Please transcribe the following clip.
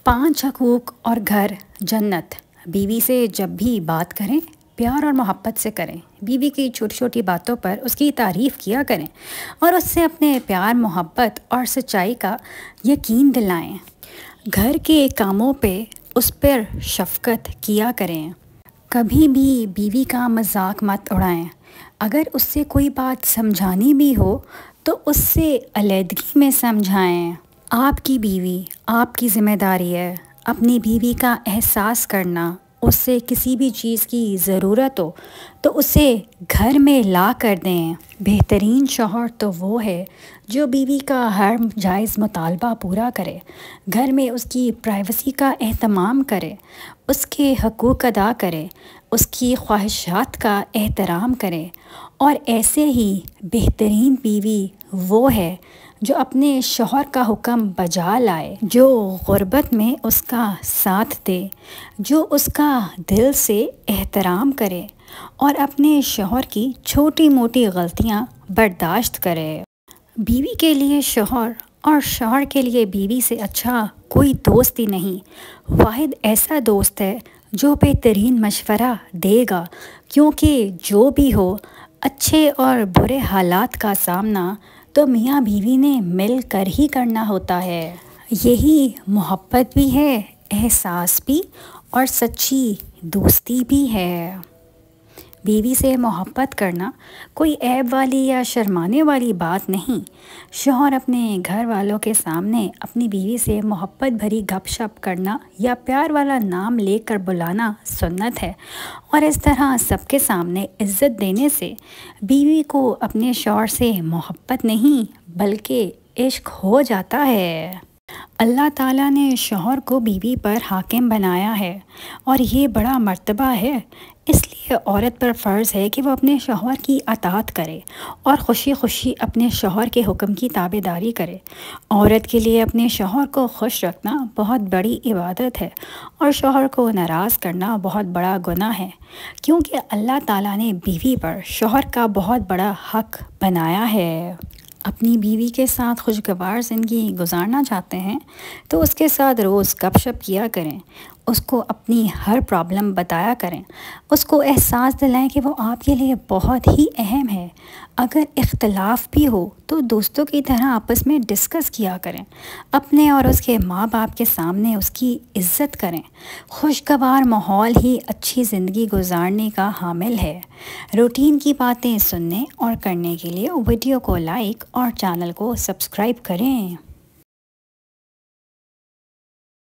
5 حقوق اور گھر جنت۔ بیوی سے جب بھی بات کریں پیار اور محبت سے کریں۔ بیوی کی چھوٹی چھوٹی باتوں پر اس کی تعریف کیا کریں اور اس سے اپنے پیار، محبت اور سچائی کا یقین دلائیں۔ گھر کے کاموں پہ اس پر شفقت کیا کریں۔ کبھی بھی بیوی کا مذاق مت اڑائیں۔ اگر اس سے کوئی بات سمجھانی بھی ہو تو اس سے علیحدگی میں سمجھائیں۔ آپ کی بیوی آپ کی ذمہ داری ہے۔ اپنی بیوی کا احساس کرنا، اس سے کسی بھی چیز کی ضرورت ہو تو اسے گھر میں لا کر دیں۔ بہترین شوہر تو وہ ہے جو بیوی کا ہر جائز مطالبہ پورا کرے، گھر میں اس کی پرائیویسی کا اہتمام کرے، اس کے حقوق ادا کرے، اس کی خواہشات کا احترام کرے۔ اور ایسے ہی بہترین بیوی وہ ہے جو اپنے شوہر کا حکم بجا لائے، جو غربت میں اس کا ساتھ دے، جو اس کا دل سے احترام کرے اور اپنے شوہر کی چھوٹی موٹی غلطیاں برداشت کرے۔ بیوی کے لیے شوہر اور شوہر کے لیے بیوی سے اچھا کوئی دوست ہی نہیں۔ واحد ایسا دوست ہے جو بہترین مشورہ دے گا، کیونکہ جو بھی ہو، اچھے اور برے حالات کا سامنا تو میاں بیوی نے مل کر ہی کرنا ہوتا ہے۔ یہی محبت بھی ہے، احساس بھی اور سچی دوستی بھی ہے۔ بیوی سے محبت کرنا کوئی عیب والی یا شرمانے والی بات نہیں۔ شوہر اپنے گھر والوں کے سامنے اپنی بیوی سے محبت بھری گپ شپ کرنا یا پیار والا نام لے کر بلانا سنت ہے، اور اس طرح سب کے سامنے عزت دینے سے بیوی کو اپنے شوہر سے محبت نہیں بلکہ عشق ہو جاتا ہے۔ اللہ تعالیٰ نے شوہر کو بیوی پر حاکم بنایا ہے اور یہ بڑا مرتبہ ہے۔ اس لیے عورت پر فرض ہے کہ وہ اپنے شوہر کی اطاعت کرے اور خوشی خوشی اپنے شوہر کے حکم کی تابع داری کرے۔ عورت کے لیے اپنے شوہر کو خوش رکھنا بہت بڑی عبادت ہے اور شوہر کو ناراض کرنا بہت بڑا گناہ ہے، کیونکہ اللہ تعالیٰ نے بیوی پر شوہر کا بہت بڑا حق بنایا ہے۔ اپنی بیوی کے ساتھ خوشگوار زندگی گزارنا چاہتے ہیں تو اس کے ساتھ روز گپ شپ کیا کریں، اس کو اپنی ہر پرابلم بتایا کریں، اس کو احساس دلائیں کہ وہ آپ کے لیے بہت ہی اہم ہے۔ اگر اختلاف بھی ہو تو دوستوں کی طرح آپس میں ڈسکس کیا کریں، اپنے اور اس کے ماں باپ کے سامنے اس کی عزت کریں۔ خوشگوار ماحول ہی اچھی زندگی گزارنے کا حامل ہے۔ روٹین کی باتیں سننے اور کرنے کے لیے ویڈیو کو لائک اور چینل کو سبسکرائب کریں۔